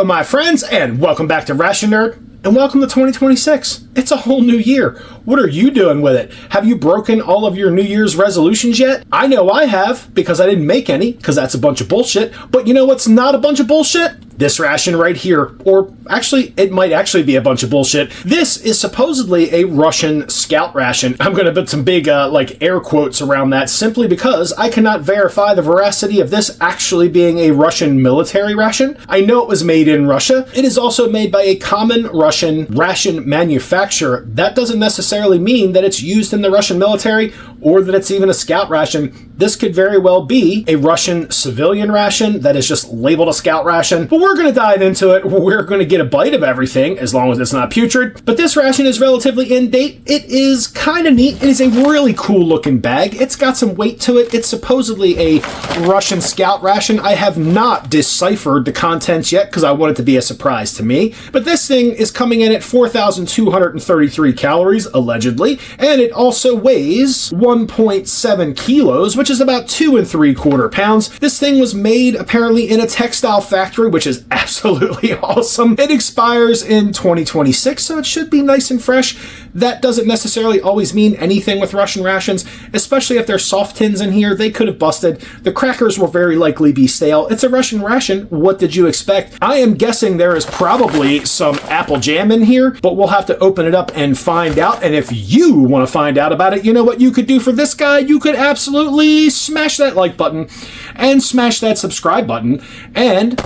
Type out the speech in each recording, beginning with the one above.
my friends, and welcome back to Ration-And, and welcome to 2026. It's a whole new year. What are you doing with it? Have you broken all of your New Year's resolutions yet? I know I have, because I didn't make any, because that's a bunch of bullshit. But you know what's not a bunch of bullshit? This ration right here. Or actually, it might actually be a bunch of bullshit. This is supposedly a Russian scout ration. I'm going to put some big air quotes around that simply because I cannot verify the veracity of this actually being a Russian military ration. I know it was made in Russia. It is also made by a common Russian ration manufacturer. That doesn't necessarily mean that it's used in the Russian military or that it's even a scout ration. This could very well be a Russian civilian ration that is just labeled a scout ration. But we're going to dive into it. We're going to get a bite of everything as long as it's not putrid. But this ration is relatively in date. It is kind of neat. It is a really cool looking bag. It's got some weight to it. It's supposedly a Russian scout ration. I have not deciphered the contents yet because I want it to be a surprise to me. But this thing is coming in at 4,233 calories, allegedly. And it also weighs 1.7 kilos, which is about 2 3/4 pounds. This thing was made apparently in a textile factory, which is absolutely awesome. It expires in 2026, so it should be nice and fresh. That doesn't necessarily always mean anything with Russian rations, especially if there's soft tins in here. They could have busted. The crackers will very likely be stale. It's a Russian ration. What did you expect? I am guessing there is probably some apple jam in here, but we'll have to open it up and find out. And if you want to find out about it, you know what you could do for this guy? You could absolutely smash that like button and smash that subscribe button and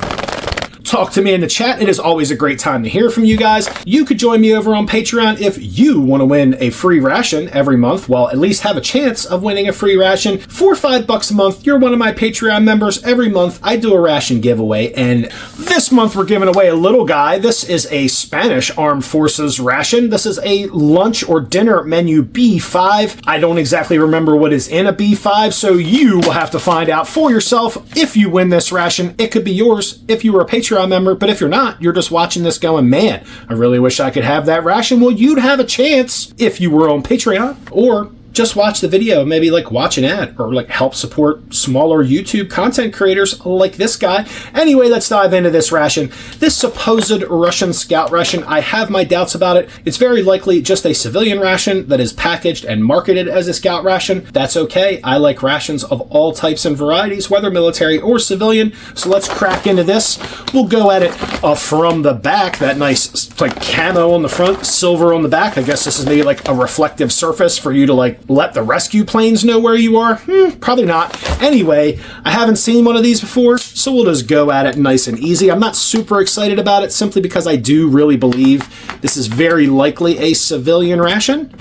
talk to me in the chat. It is always a great time to hear from you guys. You could join me over on Patreon if you want to win a free ration every month. Well, at least have a chance of winning a free ration. For $5 a month, you're one of my Patreon members. Every month, I do a ration giveaway, and this month we're giving away a little guy. This is a Spanish Armed Forces ration. This is a lunch or dinner menu B5. I don't exactly remember what is in a B5, so you will have to find out for yourself. If you win this ration, it could be yours if you were a Patreon member, but if you're not, you're just watching this going, man, I really wish I could have that ration. Well, you'd have a chance if you were on Patreon, or just watch the video, maybe like watch an ad, or like help support smaller YouTube content creators like this guy. Anyway, let's dive into this ration. This supposed Russian scout ration, I have my doubts about it. It's very likely just a civilian ration that is packaged and marketed as a scout ration. That's okay. I like rations of all types and varieties, whether military or civilian. So let's crack into this. We'll go at it from the back. That nice like camo on the front, silver on the back. I guess this is maybe like a reflective surface for you to like let the rescue planes know where you are? Probably not. Anyway, I haven't seen one of these before, so we'll just go at it nice and easy. I'm not super excited about it simply because I do really believe this is very likely a civilian ration.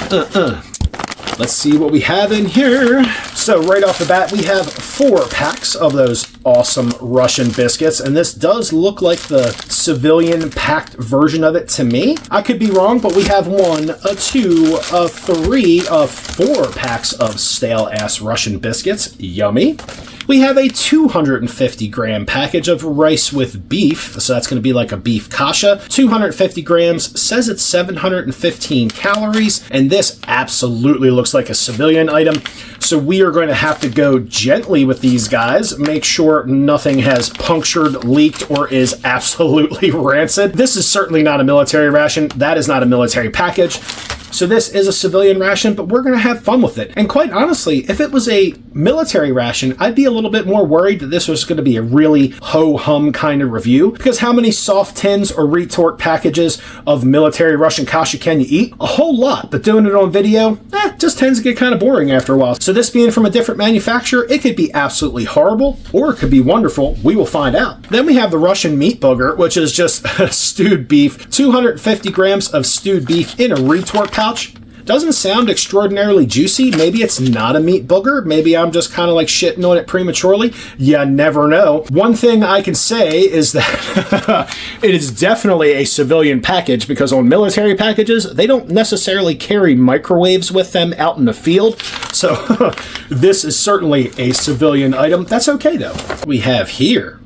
Let's see what we have in here. So right off the bat, we have 4 packs of those awesome Russian biscuits, and this does look like the civilian packed version of it to me. I could be wrong, but we have 1, 2, 3, 4 packs of stale-ass Russian biscuits. Yummy. We have a 250 gram package of rice with beef, so that's going to be like a beef kasha. 250 grams, says it's 715 calories, and this absolutely looks like a civilian item. So we are going to have to go gently with these guys, make sure nothing has punctured, leaked, or is absolutely rancid. This is certainly not a military ration. That is not a military package. So this is a civilian ration, but we're going to have fun with it. And quite honestly, if it was a military ration, I'd be a little bit more worried that this was going to be a really ho-hum kind of review, because how many soft tins or retort packages of military Russian kasha can you eat? A whole lot, but doing it on video, just tends to get kind of boring after a while. So this being from a different manufacturer, it could be absolutely horrible, or it could be wonderful. We will find out. Then we have the Russian meat booger, which is just stewed beef. 250 grams of stewed beef in a retort pouch. Doesn't sound extraordinarily juicy. Maybe it's not a meat booger. Maybe I'm just kind of like shitting on it prematurely. You never know. One thing I can say is that it is definitely a civilian package, because on military packages, they don't necessarily carry microwaves with them out in the field. So this is certainly a civilian item. That's okay though. We have here,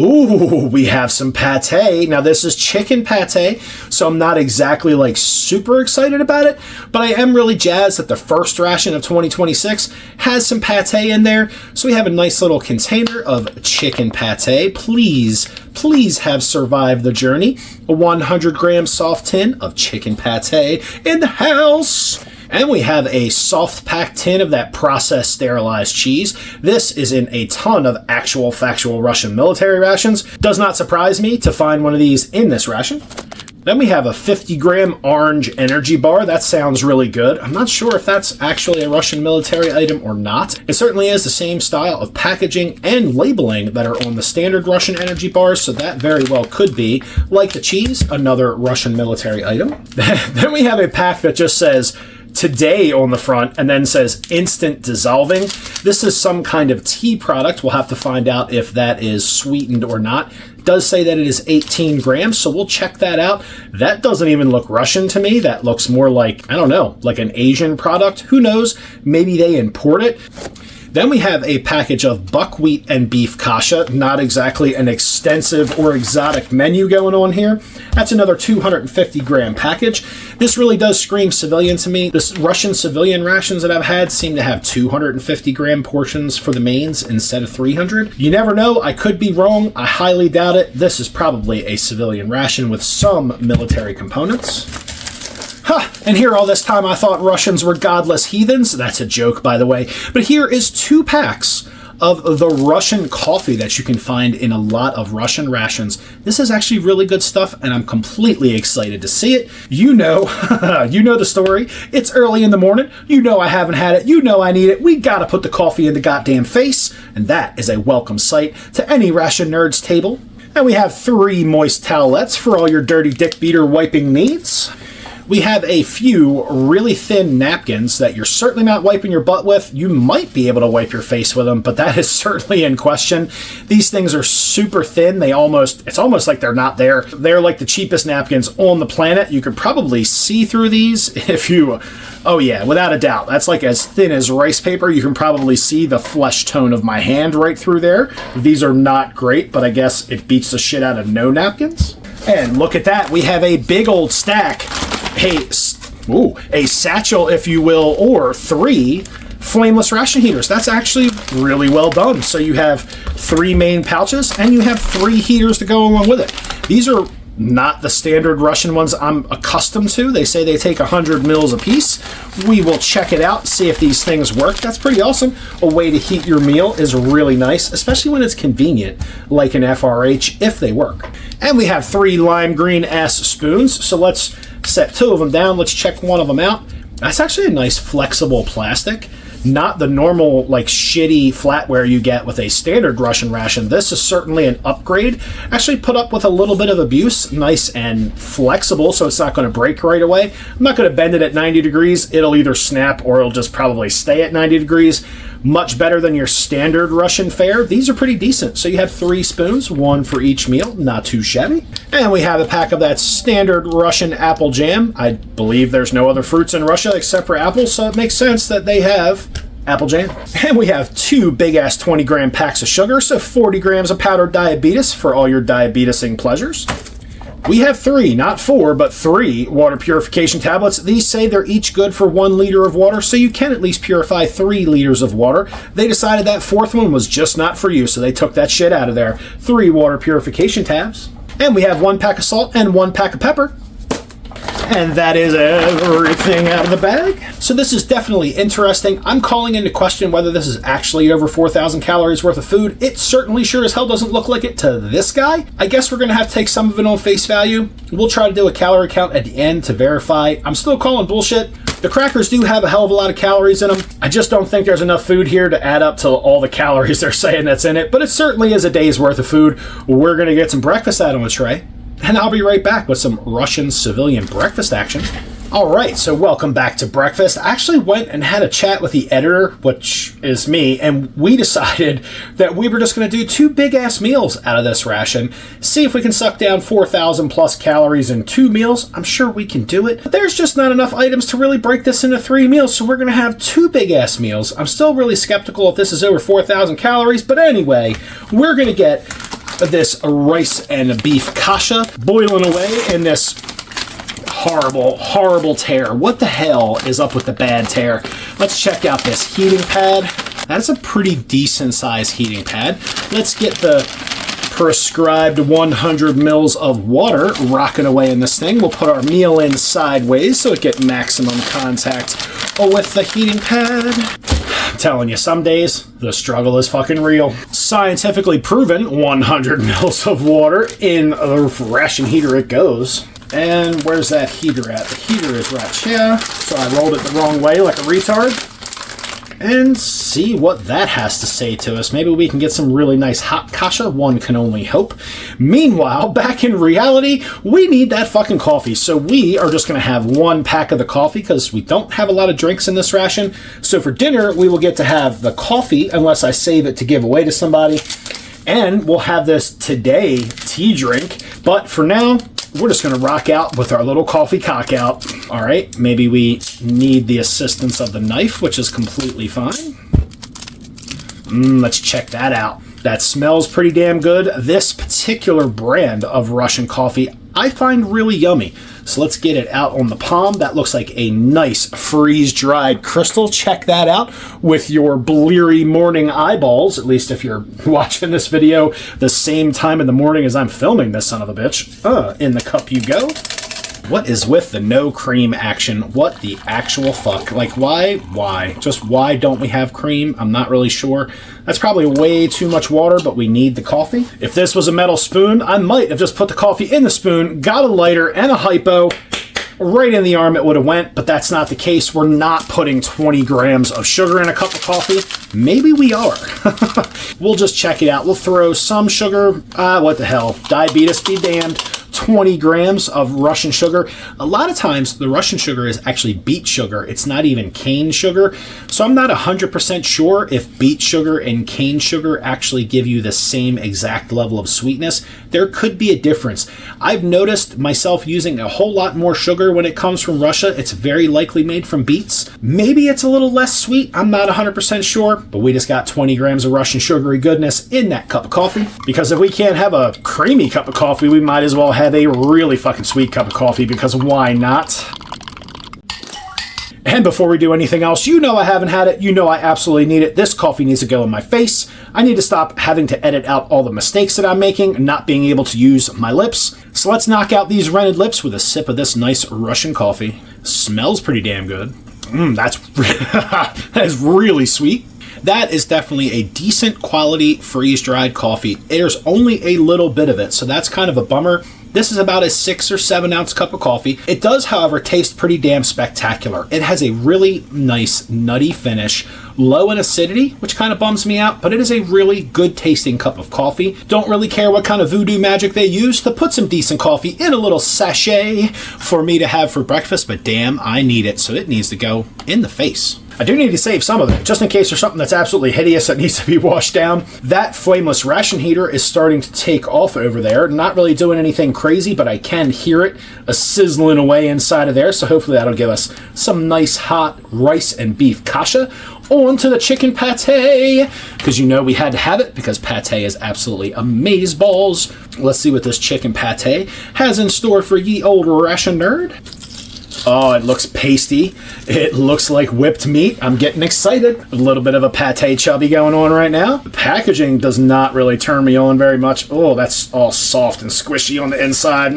Ooh, we have some pate. Now this is chicken pate, so I'm not exactly like super excited about it, but I am really jazzed that the first ration of 2026 has some pate in there. So we have a nice little container of chicken pate. Please please have survived the journey. A 100-gram soft tin of chicken pate in the house. And we have a soft pack tin of that processed sterilized cheese. This is in a ton of actual factual Russian military rations. Does not surprise me to find one of these in this ration. Then we have a 50-gram orange energy bar. That sounds really good. I'm not sure if that's actually a Russian military item or not. It certainly is the same style of packaging and labeling that are on the standard Russian energy bars, so that very well could be, like the cheese, another Russian military item. Then we have a pack that just says today on the front and then says instant dissolving. This is some kind of tea product. We'll have to find out if that is sweetened or not. It does say that it is 18 grams, so we'll check that out. That doesn't even look Russian to me. That looks more like, I don't know, like an Asian product. Who knows? Maybe they import it. Then we have a package of buckwheat and beef kasha. Not exactly an extensive or exotic menu going on here. That's another 250-gram package. This really does scream civilian to me. The Russian civilian rations that I've had seem to have 250-gram portions for the mains instead of 300. You never know. I could be wrong. I highly doubt it. This is probably a civilian ration with some military components. And here all this time I thought Russians were godless heathens. That's a joke, by the way. But here is 2 packs of the Russian coffee that you can find in a lot of Russian rations. This is actually really good stuff, and I'm completely excited to see it. You know, you know the story. It's early in the morning. You know I haven't had it. You know I need it. We gotta put the coffee in the goddamn face, and that is a welcome sight to any ration nerd's table. And we have 3 moist towelettes for all your dirty dick beater wiping needs. We have a few really thin napkins that you're certainly not wiping your butt with. You might be able to wipe your face with them, but that is certainly in question. These things are super thin. It's almost like they're not there. They're like the cheapest napkins on the planet. You could probably see through these if you, oh yeah, without a doubt. That's like as thin as rice paper. You can probably see the flesh tone of my hand right through there. These are not great, but I guess it beats the shit out of no napkins. And look at that. We have a big old stack. A satchel, if you will, or 3 flameless ration heaters. That's actually really well done. So you have 3 main pouches and you have 3 heaters to go along with it. These are not the standard Russian ones I'm accustomed to. They say they take 100 mils a piece. We will check it out, see if these things work. That's pretty awesome. A way to heat your meal is really nice, especially when it's convenient, like an FRH, if they work. And we have 3 lime green ass spoons. So let's set 2 of them down. Let's check one of them out. That's actually a nice flexible plastic. Not the normal, like, shitty flatware you get with a standard Russian ration. This is certainly an upgrade. Actually put up with a little bit of abuse. Nice and flexible, so it's not going to break right away. I'm not going to bend it at 90 degrees. It'll either snap or it'll just probably stay at 90 degrees. Much better than your standard Russian fare. These are pretty decent. So you have 3 spoons, 1 for each meal. Not too shabby. And we have a pack of that standard Russian apple jam. I believe there's no other fruits in Russia except for apples, so it makes sense that they have apple jam. And we have 2 big-ass 20-gram packs of sugar, so 40 grams of powdered diabetes for all your diabetesing pleasures. We have 3, not 4, but 3 water purification tablets. These say they're each good for 1 liter of water, so you can at least purify 3 liters of water. They decided that 4th one was just not for you, so they took that shit out of there. 3 water purification tabs. And we have 1 pack of salt and 1 pack of pepper. And that is everything out of the bag. So this is definitely interesting. I'm calling into question whether this is actually over 4,000 calories worth of food. It certainly sure as hell doesn't look like it to this guy. I guess we're going to have to take some of it on face value. We'll try to do a calorie count at the end to verify. I'm still calling bullshit. The crackers do have a hell of a lot of calories in them. I just don't think there's enough food here to add up to all the calories they're saying that's in it, but it certainly is a day's worth of food. We're going to get some breakfast out on the tray. And I'll be right back with some Russian civilian breakfast action. Alright, so welcome back to breakfast. I actually went and had a chat with the editor, which is me, and we decided that we were just going to do 2 big-ass meals out of this ration, see if we can suck down 4,000 plus calories in 2 meals. I'm sure we can do it, but there's just not enough items to really break this into 3 meals, so we're going to have 2 big-ass meals. I'm still really skeptical if this is over 4,000 calories, but anyway, we're going to get this rice and beef kasha boiling away in this horrible tear. What the hell is up with the bad tear? Let's check out this heating pad. That's a pretty decent sized heating pad. Let's get the prescribed 100 mils of water rocking away in this thing. We'll put our meal in sideways so it get maximum contact with the heating pad. I'm telling you, some days the struggle is fucking real. Scientifically proven 100 mils of water in a ration heater it goes. And where's that heater at? The heater is right here. So I rolled it the wrong way like a retard. And see what that has to say to us. Maybe we can get some really nice hot kasha. One can only hope. Meanwhile, back in reality, we need that fucking coffee. So we are just going to have one pack of the coffee because we don't have a lot of drinks in this ration. So for dinner, we will get to have the coffee unless I save it to give away to somebody. And we'll have this today tea drink. But for now, we're just going to rock out with our little coffee cock out. All right, maybe we need the assistance of the knife, which is completely fine. Let's check that out. That smells pretty damn good. This particular brand of Russian coffee I find really yummy. So let's get it out on the palm. That looks like a nice freeze-dried crystal. Check that out with your bleary morning eyeballs, at least if you're watching this video the same time in the morning as I'm filming this son of a bitch. In the cup you go. What is with the no cream action? What the actual fuck? Like, why? Just why don't we have cream? I'm not really sure. That's probably way too much water, but we need the coffee. If this was a metal spoon, I might have just put the coffee in the spoon, got a lighter and a hypo, right in the arm it would have went, but that's not the case. We're not putting 20 grams of sugar in a cup of coffee. Maybe we are. We'll just check it out. We'll throw some sugar. What the hell? Diabetes be damned. 20 grams of Russian sugar. A lot of times the Russian sugar is actually beet sugar. It's not even cane sugar. So I'm not 100% sure if beet sugar and cane sugar actually give you the same exact level of sweetness. There could be a difference. I've noticed myself using a whole lot more sugar when it comes from Russia. It's very likely made from beets. Maybe it's a little less sweet. I'm not 100% sure, but we just got 20 grams of Russian sugary goodness in that cup of coffee. Because if we can't have a creamy cup of coffee, we might as well have a really fucking sweet cup of coffee, because why not? And before we do anything else, you know I haven't had it. You know I absolutely need it. This coffee needs to go in my face. I need to stop having to edit out all the mistakes that I'm making, not being able to use my lips. So let's knock out these rented lips with a sip of this nice Russian coffee. Smells pretty damn good. That is really sweet. That is definitely a decent quality freeze-dried coffee. There's only a little bit of it, so that's kind of a bummer. This is about a 6 or 7 ounce cup of coffee. It does, however, taste pretty damn spectacular. It has a really nice nutty finish, low in acidity, which kind of bums me out, but it is a really good tasting cup of coffee. Don't really care what kind of voodoo magic they use to put some decent coffee in a little sachet for me to have for breakfast, but damn, I need it, so it needs to go in the face. I do need to save some of it, just in case there's something that's absolutely hideous that needs to be washed down. That flameless ration heater is starting to take off over there. Not really doing anything crazy, but I can hear it sizzling away inside of there, so hopefully that'll give us some nice hot rice and beef kasha. On to the chicken pate, because you know we had to have it, because pate is absolutely amazeballs. Let's see what this chicken pate has in store for ye old ration nerd. Oh, it looks pasty. It looks like whipped meat. I'm getting excited. A little bit of a pate chubby going on right now. The packaging does not really turn me on very much. Oh, that's all soft and squishy on the inside.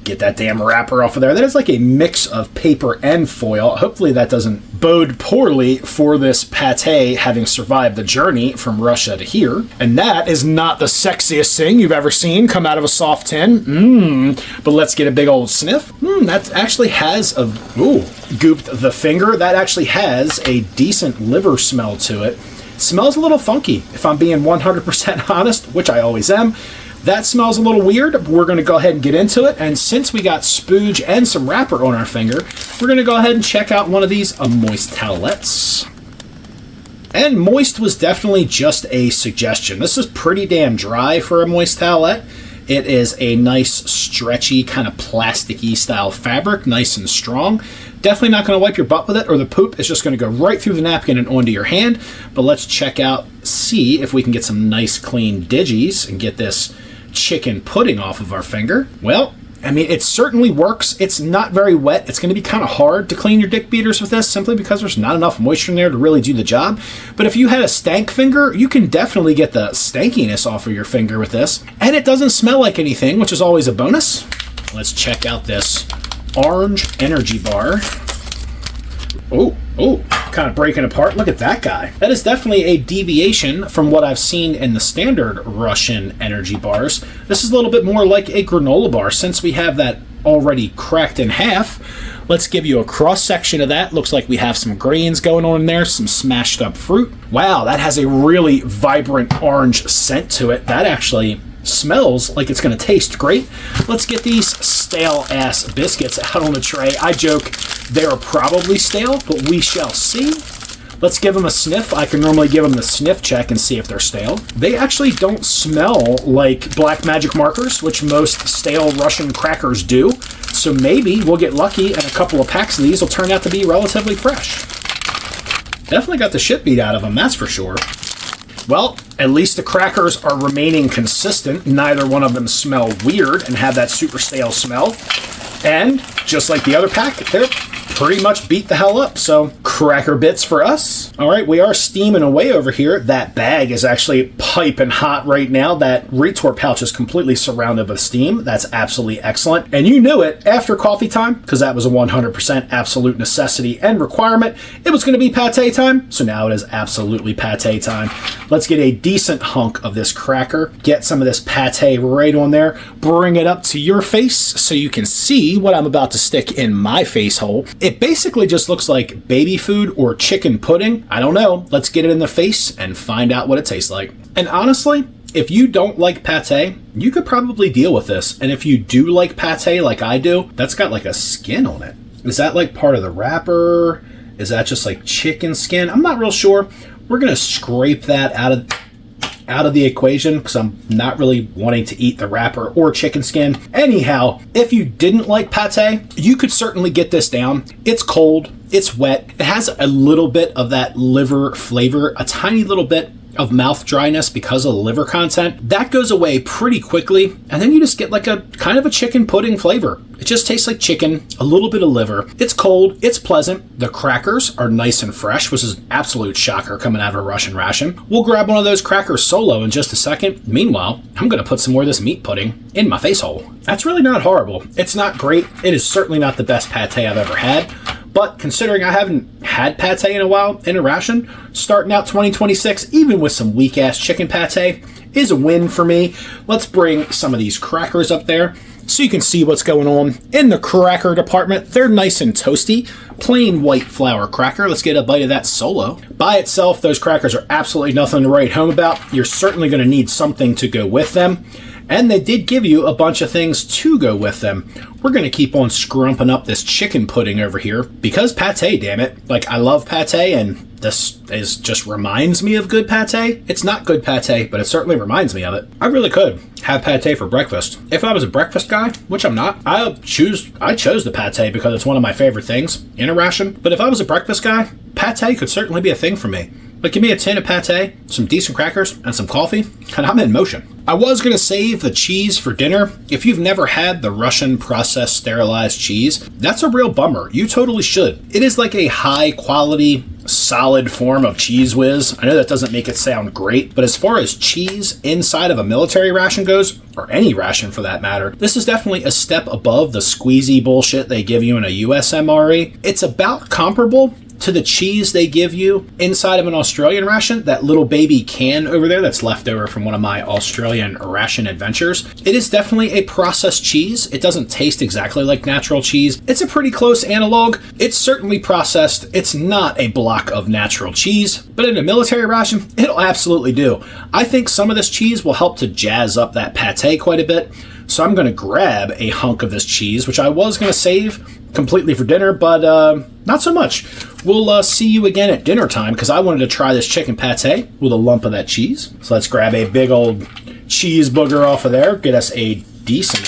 Get that damn wrapper off of there. That is like a mix of paper and foil. Hopefully that doesn't bode poorly for this pate having survived the journey from Russia to here. And that is not the sexiest thing you've ever seen come out of a soft tin. But let's get a big old sniff. That actually has a... Ooh, gooped the finger. That actually has a decent liver smell to it. Smells a little funky, if I'm being 100% honest, which I always am. That smells a little weird, but we're going to go ahead and get into it. And since we got spooge and some wrapper on our finger, we're going to go ahead and check out one of these moist towelettes. And moist was definitely just a suggestion. This is pretty damn dry for a moist towelette. It is a nice, stretchy, kind of plasticky style fabric, nice and strong. Definitely not going to wipe your butt with it, or the poop is just going to go right through the napkin and onto your hand. But let's check out, see if we can get some nice clean digis and get this chicken pudding off of our finger. Well, I mean, it certainly works. It's not very wet. It's going to be kind of hard to clean your dick beaters with this simply because there's not enough moisture in there to really do the job. But if you had a stank finger, you can definitely get the stankiness off of your finger with this. And it doesn't smell like anything, which is always a bonus. Let's check out this orange energy bar. Oh, kind of breaking apart. Look at that guy. That is definitely a deviation from what I've seen in the standard Russian energy bars. This is a little bit more like a granola bar since we have that already cracked in half. Let's give you a cross section of that. Looks like we have some grains going on in there, some smashed up fruit. Wow, that has a really vibrant orange scent to it. That actually smells like it's going to taste great. Let's get these stale ass biscuits out on the tray. I joke they are probably stale, but we shall see. Let's give them a sniff. I can normally give them the sniff check and see if they're stale. They actually don't smell like black magic markers, which most stale Russian crackers do. So maybe we'll get lucky and a couple of packs of these will turn out to be relatively fresh. Definitely got the shit beat out of them, that's for sure. Well, at least the crackers are remaining consistent. Neither one of them smell weird and have that super stale smell. And just like the other pack, they're pretty much beat the hell up. So cracker bits for us. All right, we are steaming away over here. That bag is actually piping hot right now. That retort pouch is completely surrounded with steam. That's absolutely excellent. And you knew it after coffee time, because that was a 100% absolute necessity and requirement. It was going to be pate time, so now it is absolutely pate time. Let's get a decent hunk of this cracker. Get some of this pate right on there. Bring it up to your face so you can see what I'm about to stick in my face hole. It basically just looks like baby food or chicken pudding. I don't know. Let's get it in the face and find out what it tastes like. And honestly, if you don't like pate, you could probably deal with this. And if you do like pate like I do, that's got like a skin on it. Is that like part of the wrapper? Is that just like chicken skin? I'm not real sure. We're going to scrape that out of the equation because I'm not really wanting to eat the wrapper or chicken skin. Anyhow, if you didn't like pate, you could certainly get this down. It's cold, it's wet, it has a little bit of that liver flavor, a tiny little bit of mouth dryness because of the liver content. That goes away pretty quickly, and then you just get like a kind of a chicken pudding flavor. It just tastes like chicken, a little bit of liver. It's cold, it's pleasant. The crackers are nice and fresh, which is an absolute shocker coming out of a Russian ration. We'll grab one of those crackers solo in just a second. Meanwhile, I'm going to put some more of this meat pudding in my face hole. That's really not horrible. It's not great. It is certainly not the best pate I've ever had. But considering I haven't had pate in a while in a ration, starting out 2026, even with some weak-ass chicken pate, is a win for me. Let's bring some of these crackers up there so you can see what's going on in the cracker department. They're nice and toasty. Plain white flour cracker. Let's get a bite of that solo. By itself, those crackers are absolutely nothing to write home about. You're certainly going to need something to go with them. And they did give you a bunch of things to go with them. We're going to keep on scrumping up this chicken pudding over here because pate, damn it. Like, I love pate, and this is just reminds me of good pate. It's not good pate, but it certainly reminds me of it. I really could have pate for breakfast. If I was a breakfast guy, which I'm not, I chose the pate because it's one of my favorite things in a ration. But if I was a breakfast guy, pate could certainly be a thing for me. Like, give me a tin of pate, some decent crackers, and some coffee, and I'm in motion. I was going to save the cheese for dinner. If you've never had the Russian processed sterilized cheese, that's a real bummer. You totally should. It is like a high quality, solid form of Cheese Whiz. I know that doesn't make it sound great, but as far as cheese inside of a military ration goes, or any ration for that matter, this is definitely a step above the squeezy bullshit they give you in a USMRE. It's about comparable to the cheese they give you inside of an Australian ration, that little baby can over there that's left over from one of my Australian ration adventures. It is definitely a processed cheese. It doesn't taste exactly like natural cheese. It's a pretty close analog. It's certainly processed. It's not a block of natural cheese, but in a military ration, it'll absolutely do. I think some of this cheese will help to jazz up that pate quite a bit. So I'm going to grab a hunk of this cheese, which I was going to save completely for dinner, but not so much. We'll see you again at dinner time because I wanted to try this chicken pate with a lump of that cheese. So let's grab a big old cheese booger off of there. Get us a decent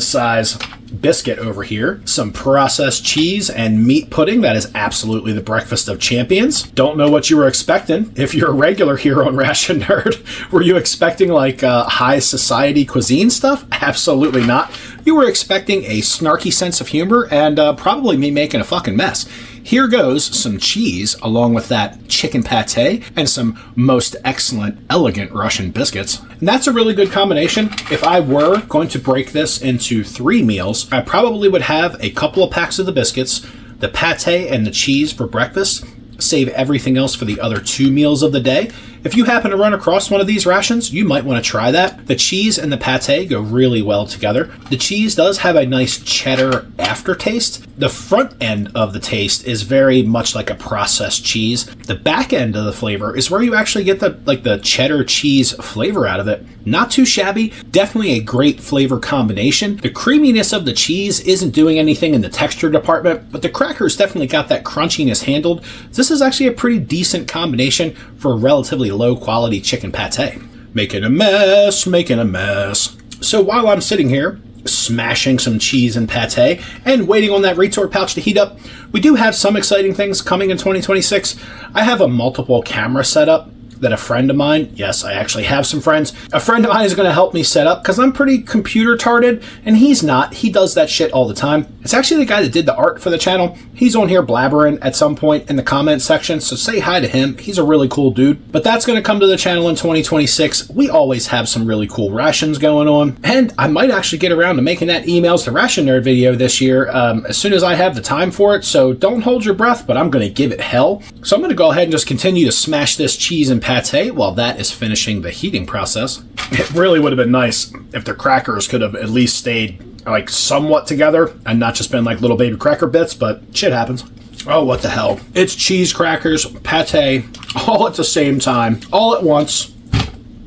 size biscuit over here, some processed cheese and meat pudding. That is absolutely the breakfast of champions. Don't know what you were expecting. If you're a regular here on Ration Nerd, were you expecting like high society cuisine stuff? Absolutely not. You were expecting a snarky sense of humor and probably me making a fucking mess. Here goes some cheese along with that chicken pate and some most excellent, elegant Russian biscuits. And that's a really good combination. If I were going to break this into 3 meals, I probably would have a couple of packs of the biscuits, the pate and the cheese for breakfast, save everything else for the other 2 meals of the day. If you happen to run across one of these rations, you might want to try that. The cheese and the pate go really well together. The cheese does have a nice cheddar aftertaste. The front end of the taste is very much like a processed cheese. The back end of the flavor is where you actually get the cheddar cheese flavor out of it. Not too shabby, definitely a great flavor combination. The creaminess of the cheese isn't doing anything in the texture department, but the crackers definitely got that crunchiness handled. This is actually a pretty decent combination for a relatively low quality chicken pate. Making a mess. So while I'm sitting here smashing some cheese and pate and waiting on that retort pouch to heat up, we do have some exciting things coming in 2026. I have a multiple camera setup that a friend of mine, yes, I actually have some friends, a friend of mine is going to help me set up because I'm pretty computer tarded and he's not. He does that shit all the time. It's actually the guy that did the art for the channel. He's on here blabbering at some point in the comment section, so say hi to him. He's a really cool dude. But that's going to come to the channel in 2026. We always have some really cool rations going on, and I might actually get around to making that emails to Ration Nerd video this year as soon as I have the time for it, so don't hold your breath, but I'm going to give it hell. So I'm going to go ahead and just continue to smash this cheese and pate while that is finishing the heating process. It really would have been nice if the crackers could have at least stayed like somewhat together and not just been like little baby cracker bits, but shit happens. Oh, what the hell. It's cheese, crackers, pate, all at the same time, all at once.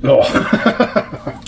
Oh.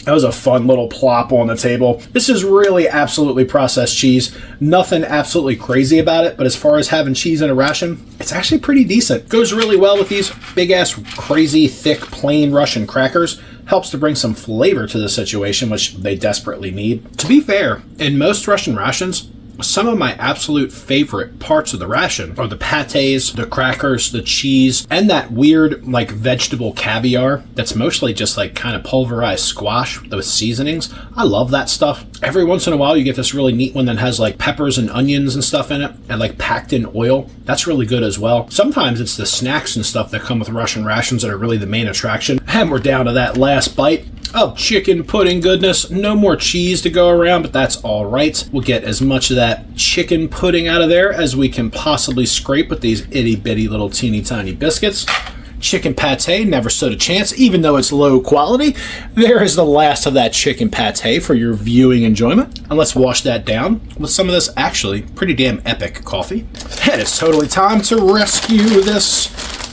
That was a fun little plop on the table. This is really absolutely processed cheese. Nothing absolutely crazy about it, but as far as having cheese in a ration, it's actually pretty decent. Goes really well with these big-ass, crazy, thick, plain Russian crackers. Helps to bring some flavor to the situation, which they desperately need. To be fair, in most Russian rations, some of my absolute favorite parts of the ration are the pates, the crackers, the cheese, and that weird like vegetable caviar that's mostly just like kind of pulverized squash with seasonings. I love that stuff. Every once in a while you get this really neat one that has like peppers and onions and stuff in it and like packed in oil. That's really good as well. Sometimes it's the snacks and stuff that come with Russian rations that are really the main attraction. And we're down to that last bite of chicken pudding goodness. No more cheese to go around, but that's all right. We'll get as much of that chicken pudding out of there as we can possibly scrape with these itty bitty little teeny tiny biscuits. Chicken pate never stood a chance, even though it's low quality. There is the last of that chicken pate for your viewing enjoyment. And let's wash that down with some of this actually pretty damn epic coffee. And it's totally time to rescue this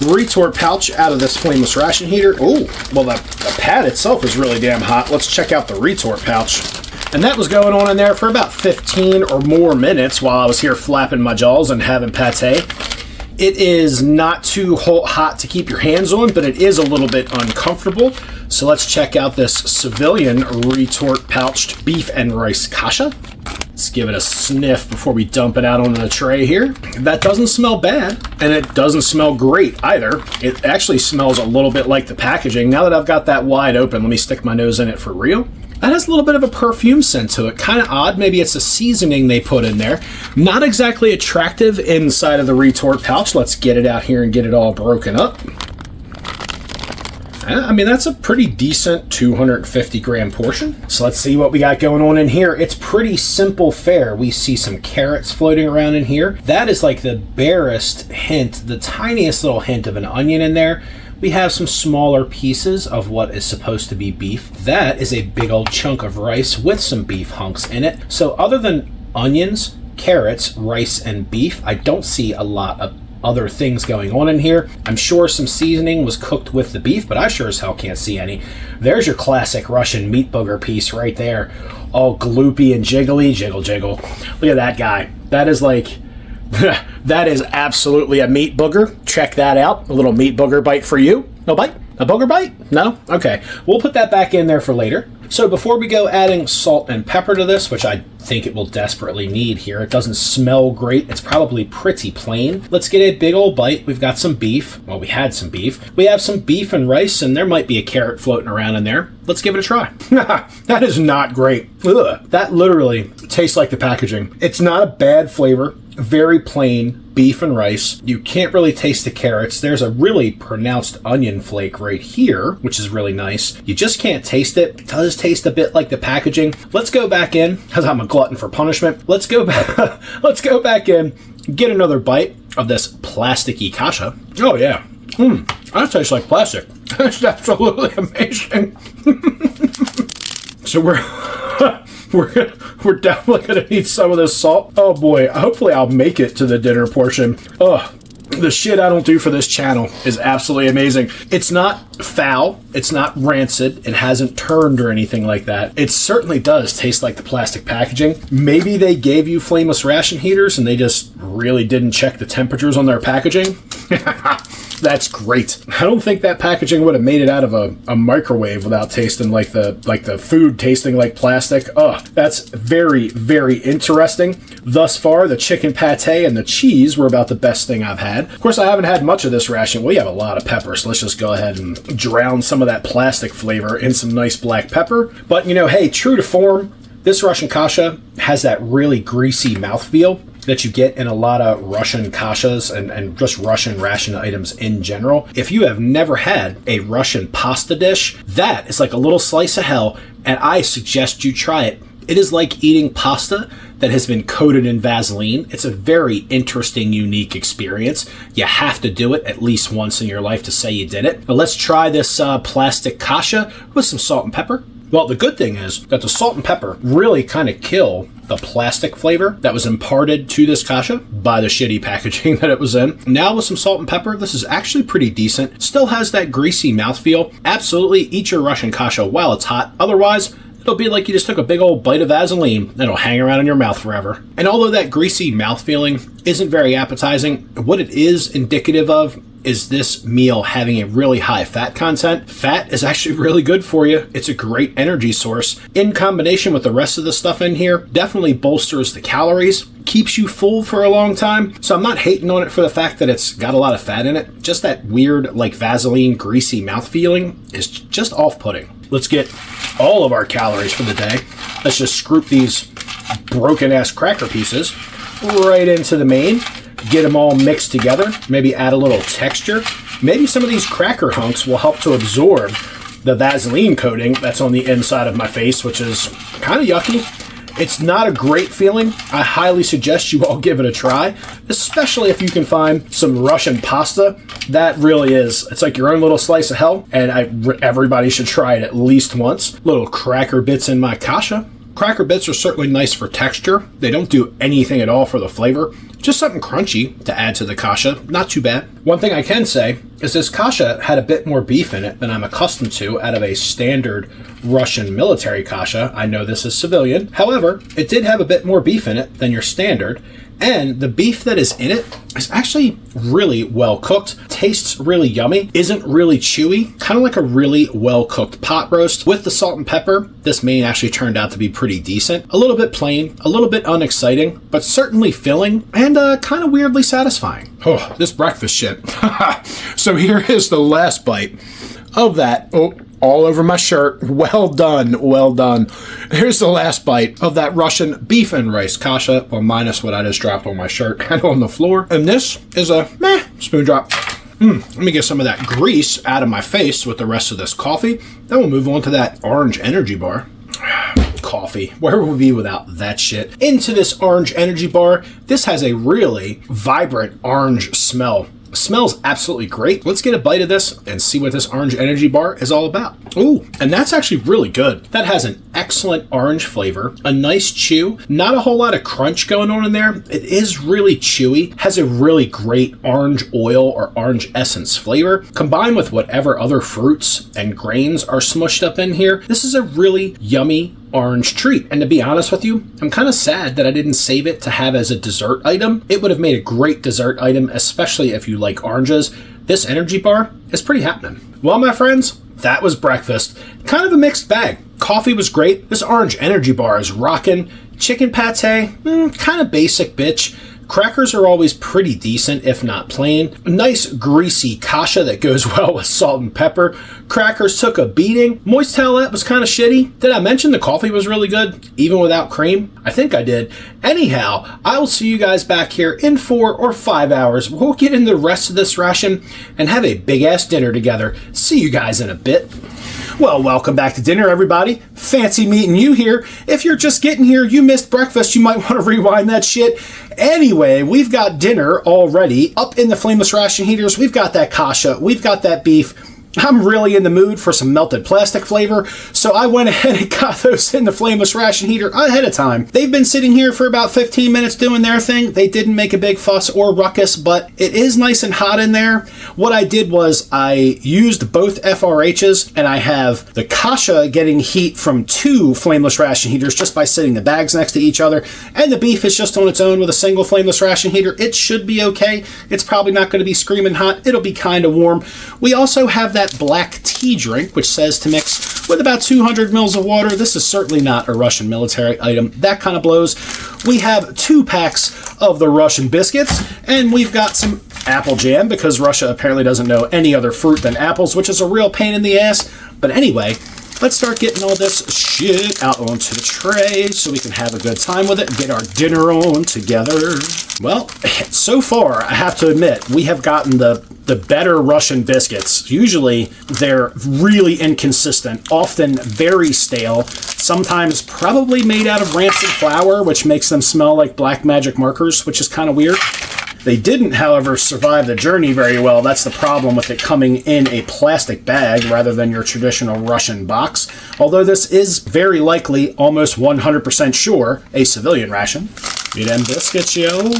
retort pouch out of this flameless ration heater. Oh, well the pad itself is really damn hot. Let's check out the retort pouch. And that was going on in there for about 15 or more minutes while I was here flapping my jaws and having pate. It is not too hot to keep your hands on, but it is a little bit uncomfortable. So let's check out this civilian retort pouched beef and rice kasha. Let's give it a sniff before we dump it out onto the tray here. That doesn't smell bad, and it doesn't smell great either. It actually smells a little bit like the packaging. Now that I've got that wide open, let me stick my nose in it for real. That has a little bit of a perfume scent to it. Kind of odd. Maybe it's a seasoning they put in there. Not exactly attractive inside of the retort pouch. Let's get it out here and get it all broken up. I mean, that's a pretty decent 250 gram portion. So let's see what we got going on in here. It's pretty simple fare. We see some carrots floating around in here. That is like the barest hint, the tiniest little hint of an onion in there. We have some smaller pieces of what is supposed to be beef. That is a big old chunk of rice with some beef hunks in it. So other than onions, carrots, rice, and beef, I don't see a lot of other things going on in here. I'm sure some seasoning was cooked with the beef, but I sure as hell can't see any. There's your classic Russian meat booger piece right there. All gloopy and jiggly. Jiggle, jiggle. Look at that guy. That is like... that is absolutely a meat booger. Check that out. A little meat booger bite for you. No bite? A booger bite? No? Okay. We'll put that back in there for later. So before we go adding salt and pepper to this, which I think it will desperately need here, it doesn't smell great. It's probably pretty plain. Let's get a big old bite. We've got some beef. Well, we had some beef. We have some beef and rice, and there might be a carrot floating around in there. Let's give it a try. That is not great. Ugh. That literally tastes like the packaging. It's not a bad flavor. Very plain beef and rice. You can't really taste the carrots. There's a really pronounced onion flake right here, which is really nice. You just can't taste it. It does taste a bit like the packaging. Let's go back in, because I'm a glutton for punishment. Let's go back. Let's go back in, get another bite of this plasticky kasha. Oh yeah. That tastes like plastic. That's absolutely amazing. So we're definitely going to need some of this salt. Oh boy, hopefully I'll make it to the dinner portion. Ugh, the shit I don't do for this channel is absolutely amazing. It's not foul, it's not rancid, it hasn't turned or anything like that. It certainly does taste like the plastic packaging. Maybe they gave you flameless ration heaters and they just really didn't check the temperatures on their packaging. That's great. I don't think that packaging would have made it out of a microwave without tasting like the food tasting like plastic. Ugh, that's very, very interesting. Thus far, the chicken pate and the cheese were about the best thing I've had. Of course, I haven't had much of this ration. We have a lot of pepper, so let's just go ahead and drown some of that plastic flavor in some nice black pepper. But, you know, hey, true to form, this Russian kasha has that really greasy mouthfeel that you get in a lot of Russian kashas and just Russian ration items in general. If you have never had a Russian pasta dish, that is like a little slice of hell, and I suggest you try it. It is like eating pasta that has been coated in Vaseline. It's a very interesting, unique experience. You have to do it at least once in your life to say you did it. But let's try this plastic kasha with some salt and pepper. Well, the good thing is that the salt and pepper really kind of kill the plastic flavor that was imparted to this kasha by the shitty packaging that it was in. Now with some salt and pepper, this is actually pretty decent. Still has that greasy mouthfeel. Absolutely eat your Russian kasha while it's hot. Otherwise, it'll be like you just took a big old bite of Vaseline and it'll hang around in your mouth forever. And although that greasy mouth feeling isn't very appetizing, what it is indicative of is this meal having a really high fat content. Fat is actually really good for you. It's a great energy source. In combination with the rest of the stuff in here, definitely bolsters the calories, keeps you full for a long time. So I'm not hating on it for the fact that it's got a lot of fat in it. Just that weird, like Vaseline, greasy mouth feeling is just off-putting. Let's get all of our calories for the day. Let's just scoop these broken-ass cracker pieces right into the main. Get them all mixed together, maybe add a little texture. Maybe some of these cracker hunks will help to absorb the Vaseline coating that's on the inside of my face, which is kind of yucky. It's not a great feeling. I highly suggest you all give it a try, especially if you can find some Russian pasta. That really is, it's like your own little slice of hell, and everybody should try it at least once. Little cracker bits in my kasha. Cracker bits are certainly nice for texture. They don't do anything at all for the flavor. Just something crunchy to add to the kasha. Not too bad. One thing I can say is this kasha had a bit more beef in it than I'm accustomed to out of a standard Russian military kasha. I know this is civilian. However, it did have a bit more beef in it than your standard. And the beef that is in it is actually really well cooked, tastes really yummy, isn't really chewy, kind of like a really well cooked pot roast. With the salt and pepper, this main actually turned out to be pretty decent. A little bit plain, a little bit unexciting, but certainly filling and kind of weirdly satisfying. Oh, this breakfast shit. So here is the last bite of that. Oh, all over my shirt. Well done, well done. Here's the last bite of that Russian beef and rice kasha, well, minus what I just dropped on my shirt and on the floor. And this is a meh spoon drop. Let me get some of that grease out of my face with the rest of this coffee. Then we'll move on to that orange energy bar. Coffee. Where would we be without that shit? Into this orange energy bar. This has a really vibrant orange smell. Smells absolutely great. Let's get a bite of this and see what this orange energy bar is all about. Ooh, and that's actually really good. That has an excellent orange flavor, a nice chew, not a whole lot of crunch going on in there. It is really chewy, has a really great orange oil or orange essence flavor. Combined with whatever other fruits and grains are smushed up in here, this is a really yummy orange treat. And to be honest with you, I'm kind of sad that I didn't save it to have as a dessert item. It would have made a great dessert item, especially if you like oranges. this energy bar is pretty happening. Well, my friends, that was breakfast. Kind of a mixed bag. Coffee was great. This orange energy bar is rocking. Chicken pate, kind of basic, bitch. Crackers are always pretty decent, if not plain. A nice greasy kasha that goes well with salt and pepper. Crackers took a beating. Moist towelette was kind of shitty. Did I mention the coffee was really good, even without cream? I think I did. Anyhow, I will see you guys back here in 4 or 5 hours. We'll get into the rest of this ration and have a big-ass dinner together. See you guys in a bit. Well, welcome back to dinner, everybody. Fancy meeting you here. If you're just getting here, you missed breakfast, you might want to rewind that shit. Anyway, we've got dinner already up in the flameless ration heaters. We've got that kasha, we've got that beef. I'm really in the mood for some melted plastic flavor, so I went ahead and got those in the flameless ration heater ahead of time. They've been sitting here for about 15 minutes doing their thing. They didn't make a big fuss or ruckus, but it is nice and hot in there. What I did was I used both FRHs, and I have the kasha getting heat from 2 flameless ration heaters just by sitting the bags next to each other, and the beef is just on its own with a single flameless ration heater. It should be okay. It's probably not going to be screaming hot. It'll be kind of warm. We also have that black tea drink, which says to mix with about 200 mils of water. This is certainly not a Russian military item. That kind of blows. We have 2 packs of the Russian biscuits, and we've got some apple jam because Russia apparently doesn't know any other fruit than apples, which is a real pain in the ass. But anyway, let's start getting all this shit out onto the tray so we can have a good time with it and get our dinner on together. Well, so far, I have to admit, we have gotten the better Russian biscuits. Usually, they're really inconsistent, often very stale, sometimes probably made out of rancid flour, which makes them smell like black magic markers, which is kind of weird. They didn't, however, survive the journey very well. That's the problem with it coming in a plastic bag rather than your traditional Russian box. Although this is very likely, almost 100% sure, a civilian ration. Give me them biscuits, yo.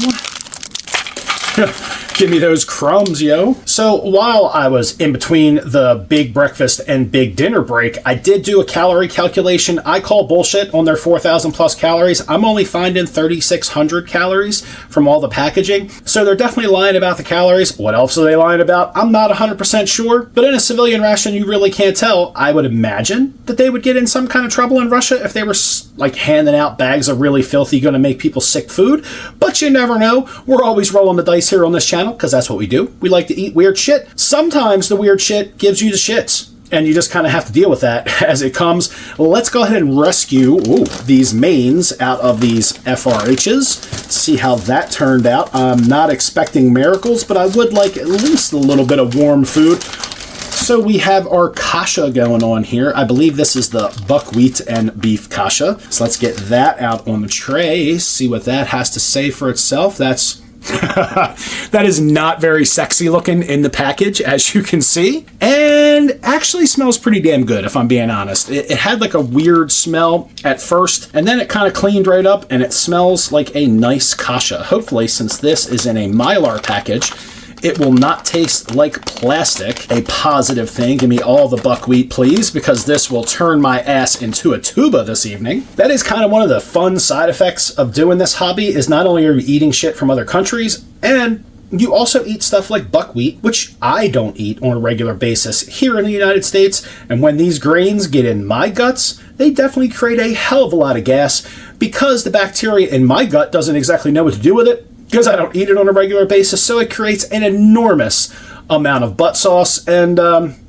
Give me those crumbs, yo. So while I was in between the big breakfast and big dinner break, I did do a calorie calculation. I call bullshit on their 4,000 plus calories. I'm only finding 3,600 calories from all the packaging. So they're definitely lying about the calories. What else are they lying about? I'm not 100% sure. But in a civilian ration, you really can't tell. I would imagine that they would get in some kind of trouble in Russia if they were like handing out bags of really filthy, gonna make people sick food. But you never know. We're always rolling the dice here on this channel, because that's what we do. We like to eat weird shit. Sometimes the weird shit gives you the shits, and you just kind of have to deal with that as it comes. Let's go ahead and rescue these mains out of these FRHs. See how that turned out. I'm not expecting miracles, but I would like at least a little bit of warm food. So we have our kasha going on here. I believe this is the buckwheat and beef kasha. So let's get that out on the tray. See what that has to say for itself. That's that is not very sexy looking in the package, as you can see, and actually smells pretty damn good, if I'm being honest. It had like a weird smell at first, and then it kind of cleaned right up, and it smells like a nice kasha. Hopefully, since this is in a Mylar package, it will not taste like plastic. A positive thing. Give me all the buckwheat, please, because this will turn my ass into a tuba this evening. That is kind of one of the fun side effects of doing this hobby, is not only are you eating shit from other countries, and you also eat stuff like buckwheat, which I don't eat on a regular basis here in the United States. And when these grains get in my guts, they definitely create a hell of a lot of gas, because the bacteria in my gut doesn't exactly know what to do with it, because I don't eat it on a regular basis, so it creates an enormous amount of butt sauce, and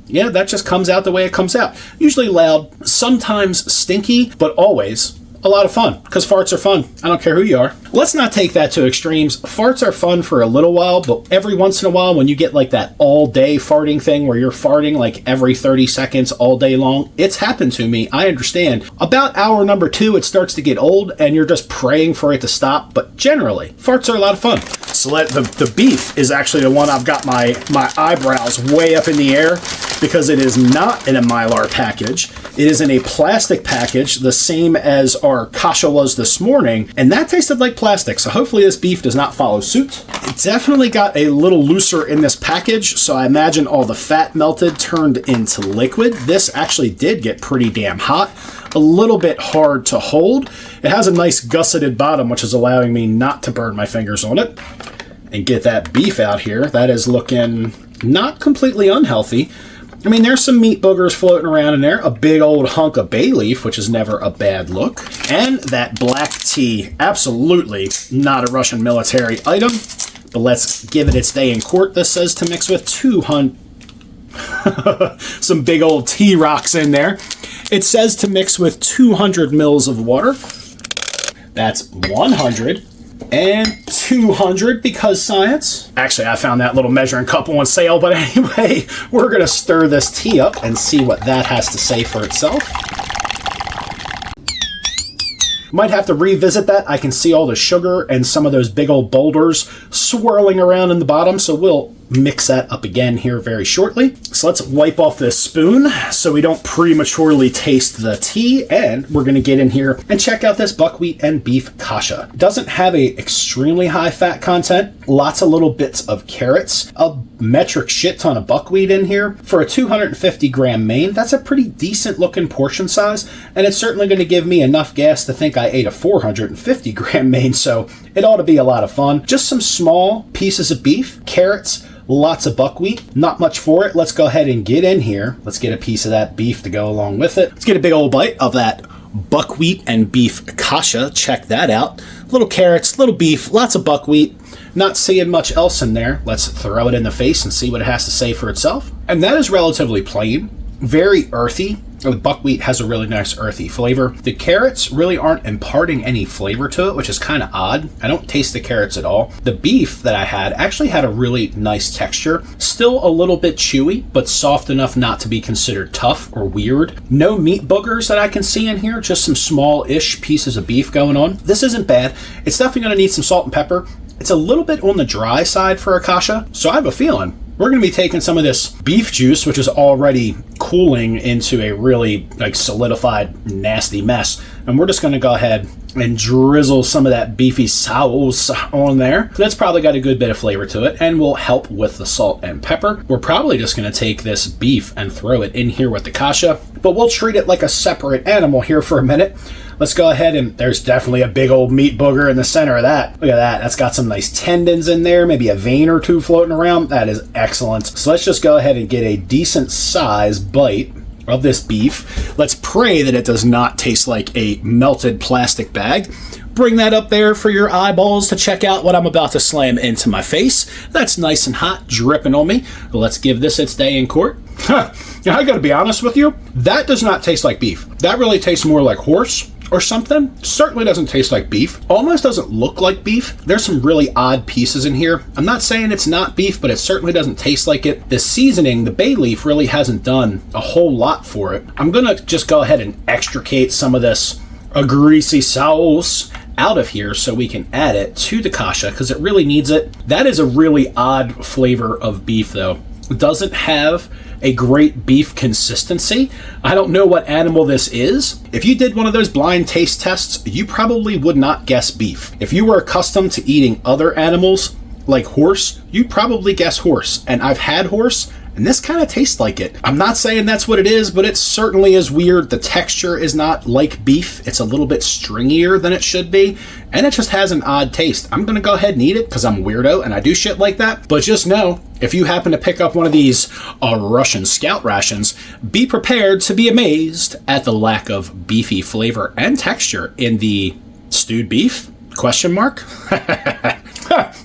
yeah, that just comes out the way it comes out. Usually loud, sometimes stinky, but always a lot of fun, because farts are fun. I don't care who you are. Let's not take that to extremes. Farts are fun for a little while, but every once in a while, when you get like that all-day farting thing where you're farting like every 30 seconds all day long, it's happened to me. I understand. About hour number 2, it starts to get old, and you're just praying for it to stop, but generally, farts are a lot of fun. So the beef is actually the one I've got my eyebrows way up in the air, because it is not in a Mylar package. It is in a plastic package, the same as our kasha was this morning, and that tasted like plastic, so hopefully this beef does not follow suit. It definitely got a little looser in this package, so I imagine all the fat melted, turned into liquid. This actually did get pretty damn hot. A little bit hard to hold. It has a nice gusseted bottom, which is allowing me not to burn my fingers on it. And get that beef out here. That is looking not completely unhealthy. I mean, there's some meat boogers floating around in there, a big old hunk of bay leaf, which is never a bad look, and that black tea, absolutely not a Russian military item, but let's give it its day in court. This says to mix with 200, some big old tea rocks in there. It says to mix with 200 mils of water. That's 100. And 200 because science. Actually, I found that little measuring cup on sale, but anyway, we're going to stir this tea up and see what that has to say for itself. Might have to revisit that. I can see all the sugar and some of those big old boulders swirling around in the bottom, so we'll mix that up again here very shortly. So let's wipe off this spoon so we don't prematurely taste the tea, and we're going to get in here and check out this buckwheat and beef kasha. Doesn't have a extremely high fat content, lots of little bits of carrots, a metric shit ton of buckwheat in here. For a 250 gram main, that's a pretty decent looking portion size, and it's certainly going to give me enough gas to think I ate a 450 gram main, so it ought to be a lot of fun. Just some small pieces of beef, carrots, lots of buckwheat, not much for it. Let's go ahead and get in here. Let's get a piece of that beef to go along with it. Let's get a big old bite of that buckwheat and beef kasha. Check that out. Little carrots, little beef, lots of buckwheat. Not seeing much else in there. Let's throw it in the face and see what it has to say for itself. And that is relatively plain, very earthy. The buckwheat has a really nice earthy flavor. The carrots really aren't imparting any flavor to it, which is kind of odd. I don't taste the carrots at all. The beef that I had actually had a really nice texture. Still a little bit chewy, but soft enough not to be considered tough or weird. No meat boogers that I can see in here, just some small-ish pieces of beef going on. This isn't bad. It's definitely going to need some salt and pepper. It's a little bit on the dry side for a kasha, so I have a feeling we're going to be taking some of this beef juice, which is already cooling into a really solidified nasty mess, and we're just going to go ahead and drizzle some of that beefy sauce on there. That's probably got a good bit of flavor to it and will help with the salt and pepper. We're probably just going to take this beef and throw it in here with the kasha, but we'll treat it like a separate animal here for a minute. Let's go ahead, and there's definitely a big old meat booger in the center of that. Look at that. That's got some nice tendons in there, maybe a vein or two floating around. That is excellent. So let's just go ahead and get a decent size bite of this beef. Let's pray that it does not taste like a melted plastic bag. Bring that up there for your eyeballs to check out what I'm about to slam into my face. That's nice and hot, dripping on me. Let's give this its day in court. I gotta be honest with you, that does not taste like beef. That really tastes more like horse or something. Certainly doesn't taste like beef. Almost doesn't look like beef. There's some really odd pieces in here. I'm not saying it's not beef, but it certainly doesn't taste like it. The seasoning, the bay leaf, really hasn't done a whole lot for it. I'm gonna just go ahead and extricate some of this greasy sauce out of here so we can add it to the kasha because it really needs it. That is a really odd flavor of beef though. It doesn't have a great beef consistency. I don't know what animal this is. If you did one of those blind taste tests, you probably would not guess beef. If you were accustomed to eating other animals like horse, you'd probably guess horse. And I've had horse, and this kind of tastes like it. I'm not saying that's what it is, but it certainly is weird. The texture is not like beef. It's a little bit stringier than it should be, and it just has an odd taste. I'm gonna go ahead and eat it because I'm a weirdo and I do shit like that. But just know, if you happen to pick up one of these Russian Scout rations, be prepared to be amazed at the lack of beefy flavor and texture in the stewed beef? Question mark?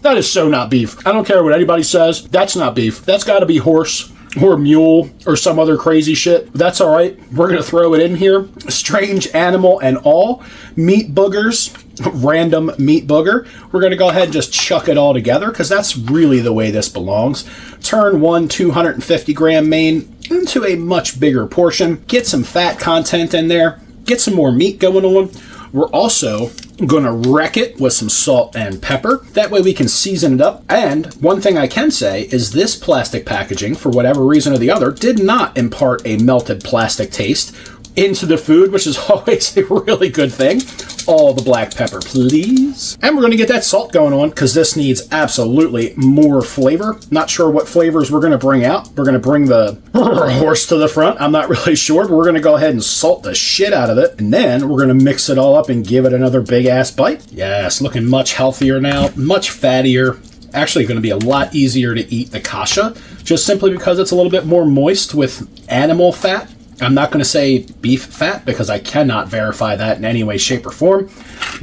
That is so not beef. I don't care what anybody says. That's not beef. That's got to be horse or mule or some other crazy shit. That's all right. We're going to throw it in here. Strange animal and all. Meat boogers. Random meat booger. We're going to go ahead and just chuck it all together because that's really the way this belongs. Turn one 250 gram main into a much bigger portion. Get some fat content in there. Get some more meat going on. We're also going to wreck it with some salt and pepper. That way we can season it up. And one thing I can say is this plastic packaging, for whatever reason or the other, did not impart a melted plastic taste into the food, which is always a really good thing. All the black pepper, please. And we're going to get that salt going on because this needs absolutely more flavor. Not sure what flavors we're going to bring out. We're going to bring the horse to the front. I'm not really sure, but we're going to go ahead and salt the shit out of it. And then we're going to mix it all up and give it another big ass bite. Yes, looking much healthier now, much fattier. Actually going to be a lot easier to eat the kasha just simply because it's a little bit more moist with animal fat. I'm not going to say beef fat because I cannot verify that in any way, shape, or form.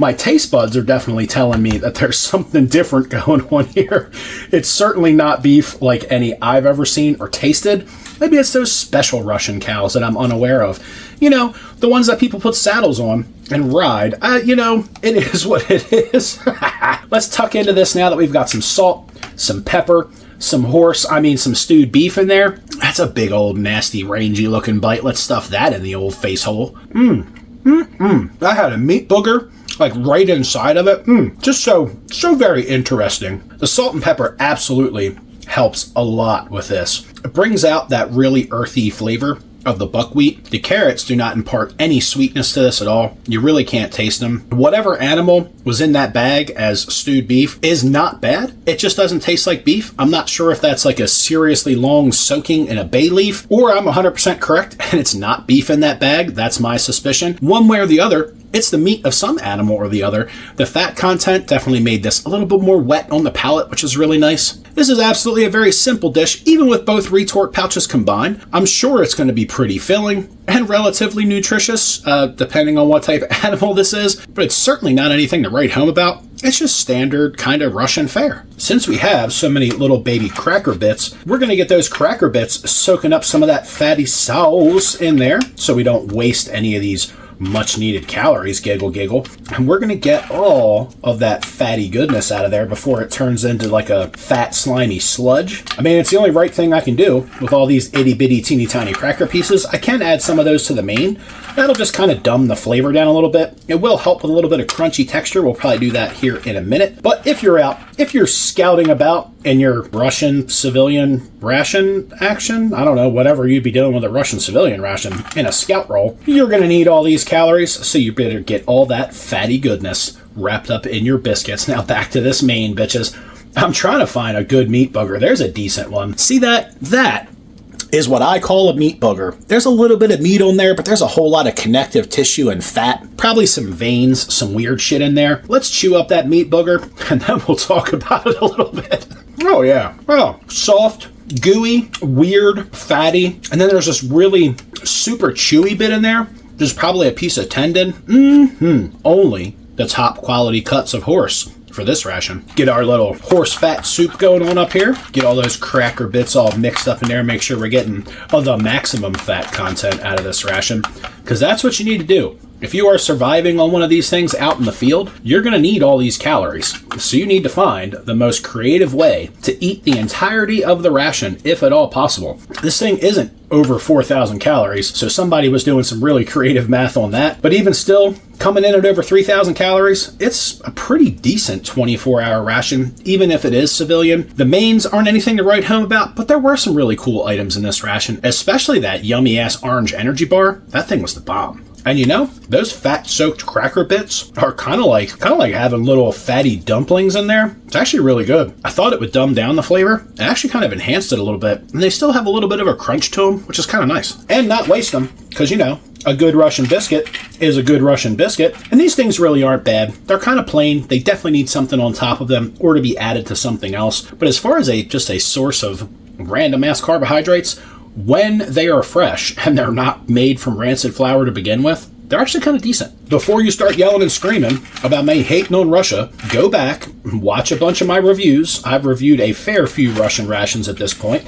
My taste buds are definitely telling me that there's something different going on here. It's certainly not beef like any I've ever seen or tasted. Maybe it's those special Russian cows that I'm unaware of. You know, the ones that people put saddles on and ride. You know, it is what it is. Let's tuck into this now that we've got some salt, some pepper, some some stewed beef in there. That's a big old nasty rangy looking bite. Let's stuff that in the old face hole. I had a meat booger like right inside of it. Just so very interesting. The salt and pepper absolutely helps a lot with this. It brings out that really earthy flavor of the buckwheat. The carrots do not impart any sweetness to this at all. You really can't taste them. Whatever animal was in that bag as stewed beef is not bad. It just doesn't taste like beef. I'm not sure if that's like a seriously long soaking in a bay leaf, or I'm 100% correct and it's not beef in that bag. That's my suspicion. One way or the other, it's the meat of some animal or the other. The fat content definitely made this a little bit more wet on the palate, which is really nice. This is absolutely a very simple dish, even with both retort pouches combined. I'm sure it's going to be pretty filling and relatively nutritious, depending on what type of animal this is, but it's certainly not anything to write home about. It's just standard kind of Russian fare. Since we have so many little baby cracker bits, we're going to get those cracker bits soaking up some of that fatty sauce in there so we don't waste any of these much needed calories, giggle giggle, and we're gonna get all of that fatty goodness out of there before it turns into like a fat slimy sludge. I mean, it's the only right thing I can do with all these itty bitty teeny tiny cracker pieces. I can add some of those to the main. That'll just kind of dumb the flavor down a little bit. It will help with a little bit of crunchy texture. We'll probably do that here in a minute. But if you're scouting about in your Russian civilian ration action, I don't know, whatever you'd be doing with a Russian civilian ration in a scout role, you're going to need all these calories, so you better get all that fatty goodness wrapped up in your biscuits. Now back to this main, bitches. I'm trying to find a good meat booger. There's a decent one. See that? That is what I call a meat booger. There's a little bit of meat on there, but there's a whole lot of connective tissue and fat. Probably some veins, some weird shit in there. Let's chew up that meat booger, and then we'll talk about it a little bit. Oh, yeah. Oh, soft, gooey, weird, fatty. And then there's this really super chewy bit in there. There's probably a piece of tendon. Only the top quality cuts of horse for this ration. Get our little horse fat soup going on up here. Get all those cracker bits all mixed up in there. Make sure we're getting the maximum fat content out of this ration, because that's what you need to do. If you are surviving on one of these things out in the field, you're going to need all these calories. So you need to find the most creative way to eat the entirety of the ration, if at all possible. This thing isn't over 4,000 calories, so somebody was doing some really creative math on that. But even still, coming in at over 3,000 calories, it's a pretty decent 24-hour ration, even if it is civilian. The mains aren't anything to write home about, but there were some really cool items in this ration, especially that yummy-ass orange energy bar. That thing was the bomb. And you know, those fat-soaked cracker bits are kind of like having little fatty dumplings in there. It's actually really good. I thought it would dumb down the flavor. It actually kind of enhanced it a little bit. And they still have a little bit of a crunch to them, which is kind of nice. And not waste them, because you know, a good Russian biscuit is a good Russian biscuit. And these things really aren't bad. They're kind of plain. They definitely need something on top of them or to be added to something else. But as far as just a source of random ass carbohydrates, when they are fresh and they're not made from rancid flour to begin with, they're actually kind of decent. Before you start yelling and screaming about me hating on Russia, go back and watch a bunch of my reviews. I've reviewed a fair few Russian rations at this point.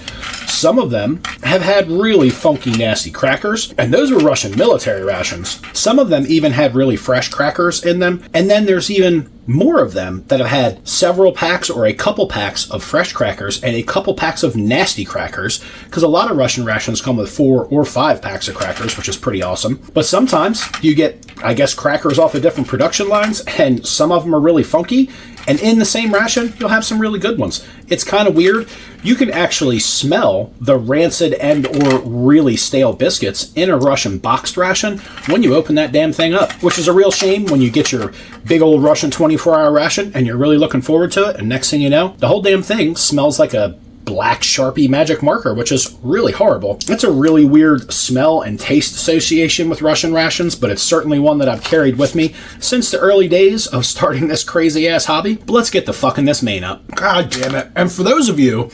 Some of them have had really funky, nasty crackers, and those were Russian military rations. Some of them even had really fresh crackers in them, and then there's even more of them that have had several packs or a couple packs of fresh crackers and a couple packs of nasty crackers, because a lot of Russian rations come with 4 or 5 packs of crackers, which is pretty awesome. But sometimes you get, I guess, crackers off of different production lines, and some of them are really funky, and in the same ration, you'll have some really good ones. It's kind of weird. You can actually smell the rancid and or really stale biscuits in a Russian boxed ration when you open that damn thing up, which is a real shame when you get your big old Russian 24-hour ration and you're really looking forward to it, and next thing you know, the whole damn thing smells like a black Sharpie magic marker, which is really horrible. It's a really weird smell and taste association with Russian rations, but it's certainly one that I've carried with me since the early days of starting this crazy ass hobby. But let's get the fucking this main up. God damn it. And for those of you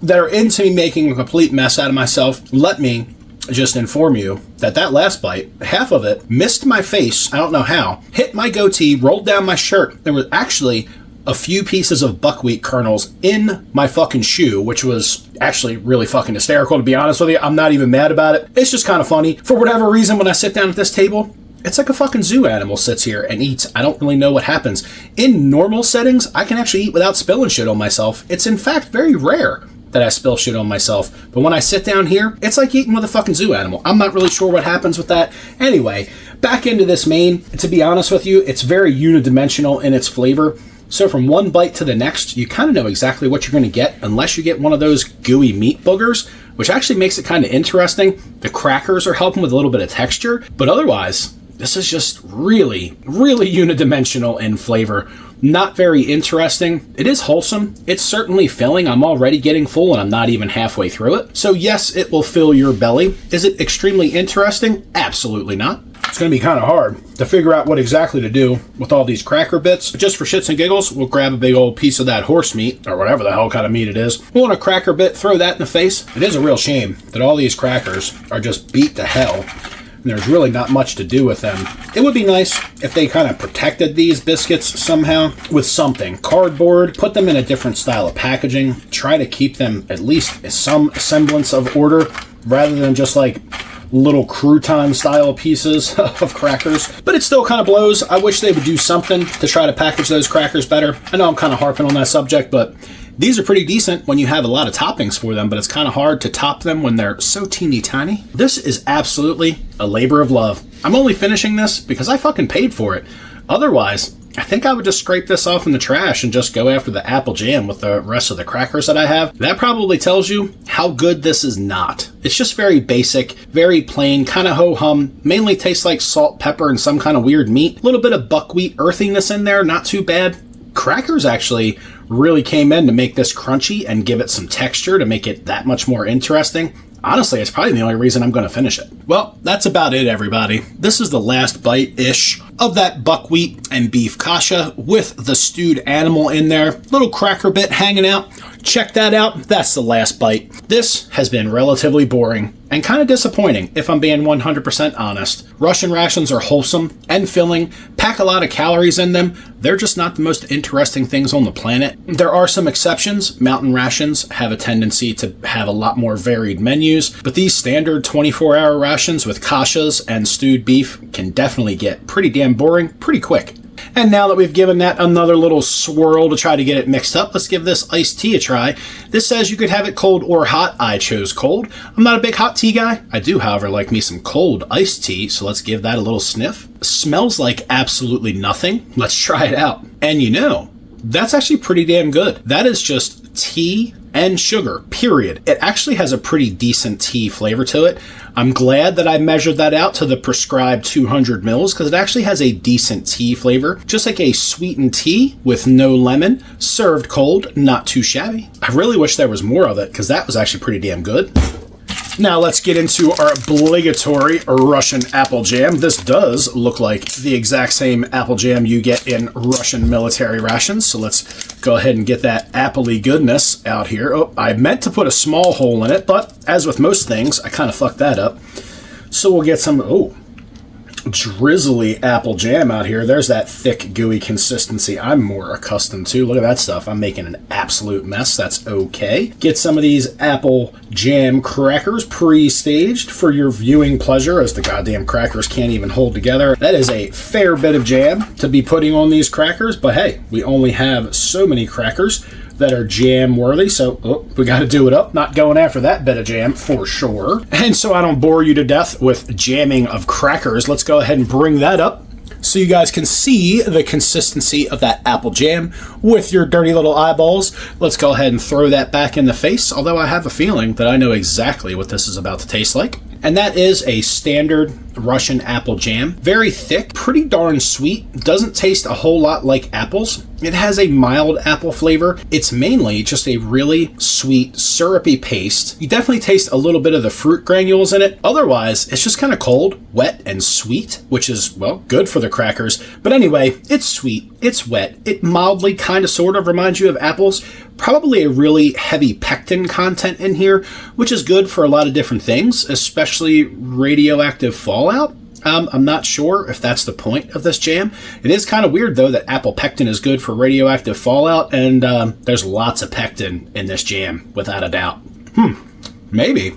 that are into me making a complete mess out of myself, let me just inform you that that last bite, half of it missed my face, I don't know how, hit my goatee, rolled down my shirt. There was actually a few pieces of buckwheat kernels in my fucking shoe, which was actually really fucking hysterical, to be honest with you. I'm not even mad about it. It's just kind of funny. For whatever reason, when I sit down at this table, it's like a fucking zoo animal sits here and eats. I don't really know what happens. In normal settings, I can actually eat without spilling shit on myself. It's in fact very rare that I spill shit on myself. But when I sit down here, it's like eating with a fucking zoo animal. I'm not really sure what happens with that. Anyway, back into this main. To be honest with you, it's very unidimensional in its flavor. So from one bite to the next, you kind of know exactly what you're going to get, unless you get one of those gooey meat boogers, which actually makes it kind of interesting. The crackers are helping with a little bit of texture, but otherwise, this is just really, really unidimensional in flavor. Not very interesting. It is wholesome. It's certainly filling. I'm already getting full and I'm not even halfway through it. So yes, it will fill your belly. Is it extremely interesting? Absolutely not. It's going to be kind of hard to figure out what exactly to do with all these cracker bits. Just for shits and giggles, we'll grab a big old piece of that horse meat, or whatever the hell kind of meat it is. We'll want a cracker bit, throw that in the face. It is a real shame that all these crackers are just beat to hell. And there's really not much to do with them. It would be nice if they kind of protected these biscuits somehow with something. Cardboard, put them in a different style of packaging, try to keep them at least some semblance of order, rather than just like little crouton style pieces of crackers. But it still kind of blows. I wish they would do something to try to package those crackers better. I know I'm kind of harping on that subject, but these are pretty decent when you have a lot of toppings for them, but it's kind of hard to top them when they're so teeny tiny. This is absolutely a labor of love. I'm only finishing this because I fucking paid for it. Otherwise, I think I would just scrape this off in the trash and just go after the apple jam with the rest of the crackers that I have. That probably tells you how good this is not. It's just very basic, very plain, kind of ho-hum, mainly tastes like salt, pepper, and some kind of weird meat. A little bit of buckwheat earthiness in there, not too bad. Crackers actually really came in to make this crunchy and give it some texture to make it that much more interesting. Honestly, it's probably the only reason I'm going to finish it. Well, that's about it, everybody. This is the last bite-ish of that buckwheat and beef kasha with the stewed animal in there. Little cracker bit hanging out. Check that out. That's the last bite. This has been relatively boring and kind of disappointing, if I'm being 100% honest. Russian rations are wholesome and filling, pack a lot of calories in them. They're just not the most interesting things on the planet. There are some exceptions. Mountain rations have a tendency to have a lot more varied menus, but these standard 24-hour rations with kashas and stewed beef can definitely get pretty damn boring pretty quick. And now that we've given that another little swirl to try to get it mixed up, let's give this iced tea a try. This says you could have it cold or hot. I chose cold. I'm not a big hot tea guy. I do, however, like me some cold iced tea, so let's give that a little sniff. Smells like absolutely nothing. Let's try it out. And you know, that's actually pretty damn good. That is just tea and sugar, period. It actually has a pretty decent tea flavor to it. I'm glad that I measured that out to the prescribed 200 mils because it actually has a decent tea flavor, just like a sweetened tea with no lemon, served cold, not too shabby. I really wish there was more of it because that was actually pretty damn good. Now let's get into our obligatory Russian apple jam. This does look like the exact same apple jam you get in Russian military rations. So let's go ahead and get that appley goodness out here. Oh, I meant to put a small hole in it, but as with most things, I kind of fucked that up. So we'll get some, drizzly apple jam out here. There's that thick, gooey consistency I'm more accustomed to. Look at that stuff. I'm making an absolute mess. That's okay. Get some of these apple jam crackers pre-staged for your viewing pleasure, as the goddamn crackers can't even hold together. That is a fair bit of jam to be putting on these crackers, but hey, we only have so many crackers that are jam worthy, so we got to do it up. Not going after that bit of jam for sure. And so I don't bore you to death with jamming of crackers, let's go ahead and bring that up so you guys can see the consistency of that apple jam with your dirty little eyeballs. Let's go ahead and throw that back in the face, although I have a feeling that I know exactly what this is about to taste like. And that is a standard Russian apple jam. Very thick, pretty darn sweet, doesn't taste a whole lot like apples. It has a mild apple flavor. It's mainly just a really sweet, syrupy paste. You definitely taste a little bit of the fruit granules in it. Otherwise, it's just kind of cold, wet, and sweet, which is, well, good for the crackers. But anyway, it's sweet, it's wet, it mildly kind of sort of reminds you of apples. Probably a really heavy pectin content in here, which is good for a lot of different things, especially radioactive fallout. I'm not sure if that's the point of this jam. It is kind of weird, though, that apple pectin is good for radioactive fallout, and there's lots of pectin in this jam, without a doubt. Maybe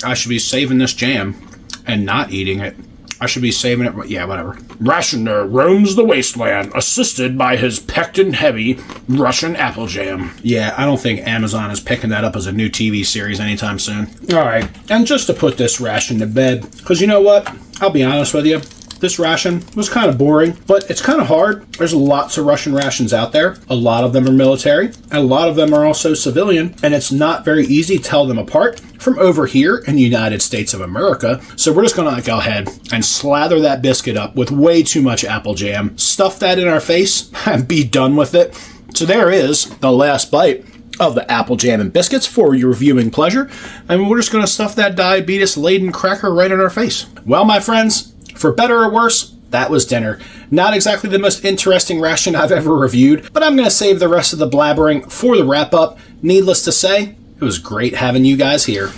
I should be saving this jam and not eating it. I should be saving it. Yeah, whatever. Rationer roams the wasteland, assisted by his pectin-heavy Russian apple jam. Yeah, I don't think Amazon is picking that up as a new TV series anytime soon. All right, and just to put this ration to bed, because you know what? I'll be honest with you. This ration was kind of boring, but it's kind of hard. There's lots of Russian rations out there. A lot of them are military, and a lot of them are also civilian, and it's not very easy to tell them apart from over here in the United States of America. So we're just gonna go ahead and slather that biscuit up with way too much apple jam, stuff that in our face, and be done with it. So there is the last bite of the apple jam and biscuits for your viewing pleasure, and we're just gonna stuff that diabetes-laden cracker right in our face. Well, my friends, for better or worse, that was dinner. Not exactly the most interesting ration I've ever reviewed, but I'm going to save the rest of the blabbering for the wrap-up. Needless to say, it was great having you guys here.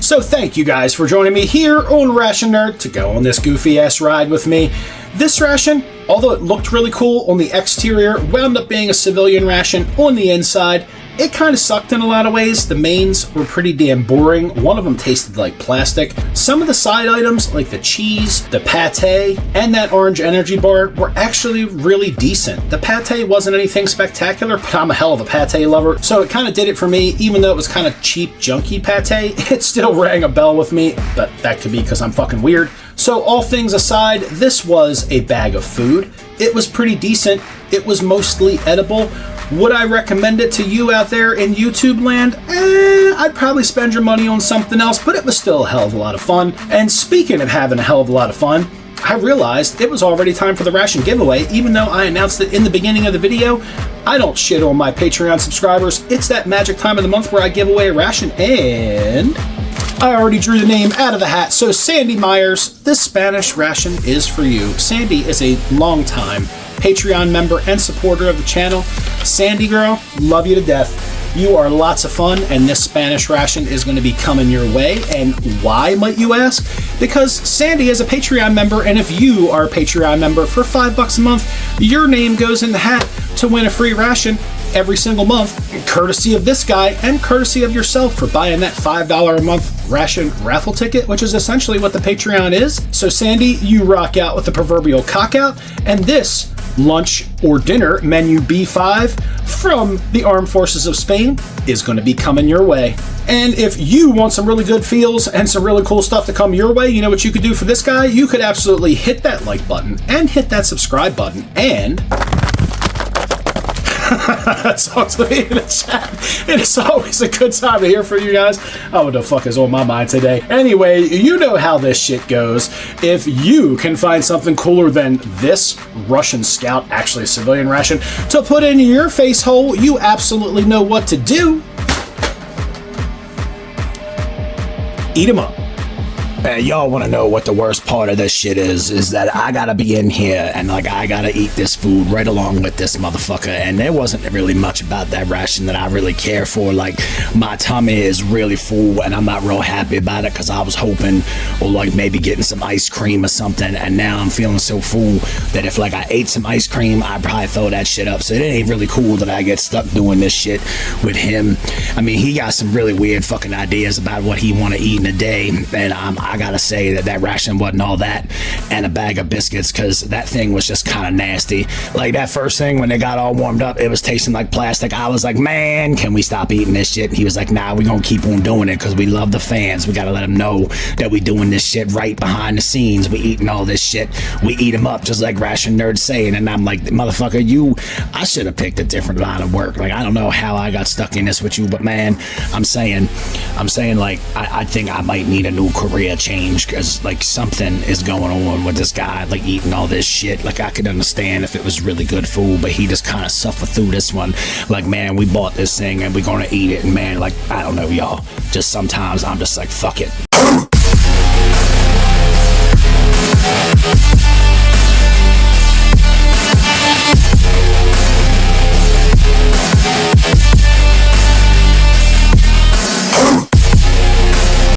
So thank you guys for joining me here on Ration Nerd to go on this goofy-ass ride with me. This ration, although it looked really cool on the exterior, wound up being a civilian ration on the inside. It kind of sucked in a lot of ways. The mains were pretty damn boring. One of them tasted like plastic. Some of the side items, like the cheese, the pate, and that orange energy bar, were actually really decent. The pate wasn't anything spectacular, but I'm a hell of a pate lover, so it kind of did it for me. Even though it was kind of cheap, junky pate, it still rang a bell with me, but that could be because I'm fucking weird. So all things aside, this was a bag of food. It was pretty decent. It was mostly edible. Would I recommend it to you out there in YouTube land? I'd probably spend your money on something else, but it was still a hell of a lot of fun. And speaking of having a hell of a lot of fun, I realized it was already time for the ration giveaway, even though I announced it in the beginning of the video. I don't shit on my Patreon subscribers. It's that magic time of the month where I give away a ration, and I already drew the name out of the hat. So Sandy Myers, this Spanish ration is for you. Sandy is a longtime Patreon member and supporter of the channel. Sandy girl, love you to death. You are lots of fun, and this Spanish ration is going to be coming your way. And why, might you ask? Because Sandy is a Patreon member, and if you are a Patreon member for $5 a month, your name goes in the hat to win a free ration every single month, courtesy of this guy and courtesy of yourself for buying that $5 a month ration raffle ticket, which is essentially what the Patreon is. So Sandy, you rock out with the proverbial cock out, and this lunch or dinner menu B5 from the Armed Forces of Spain is going to be coming your way. And if you want some really good feels and some really cool stuff to come your way, you know what you could do for this guy? You could absolutely hit that like button and hit that subscribe button and talk to me in the chat. It is always a good time to hear from you guys. Oh, what the fuck is on my mind today? Anyway, you know how this shit goes. If you can find something cooler than this Russian Scout, actually a civilian ration, to put in your face hole, you absolutely know what to do. Eat 'em up. Y'all want to know what the worst part of this shit is that I gotta be in here and like I gotta eat this food right along with this motherfucker, and there wasn't really much about that ration that I really care for. Like, my tummy is really full and I'm not real happy about it because I was hoping, or like maybe getting some ice cream or something, and now I'm feeling so full that if like I ate some ice cream, I'd probably throw that shit up. So it ain't really cool that I get stuck doing this shit with him. I mean, he got some really weird fucking ideas about what he want to eat in a day, and I gotta say that ration wasn't all that. and a bag of biscuits, because that thing was just kind of nasty. Like that first thing when they got all warmed up, it was tasting like plastic. I was like, man, can we stop eating this shit? He was like, nah, we're gonna keep on doing it because we love the fans. We gotta let them know that we doing this shit right behind the scenes. We eating all this shit. We eat them up just like Ration Nerd saying. And I'm like, motherfucker, I should have picked a different line of work. Like, I don't know how I got stuck in this with you, but man, I'm saying like, I think I might need a new career change, because like something is going on with this guy, like eating all this shit. Like, I could understand if it was really good food, but he just kind of suffered through this one. Like, man, we bought this thing and we're gonna eat it, and man, like, I don't know, y'all, just sometimes I'm just like, fuck it,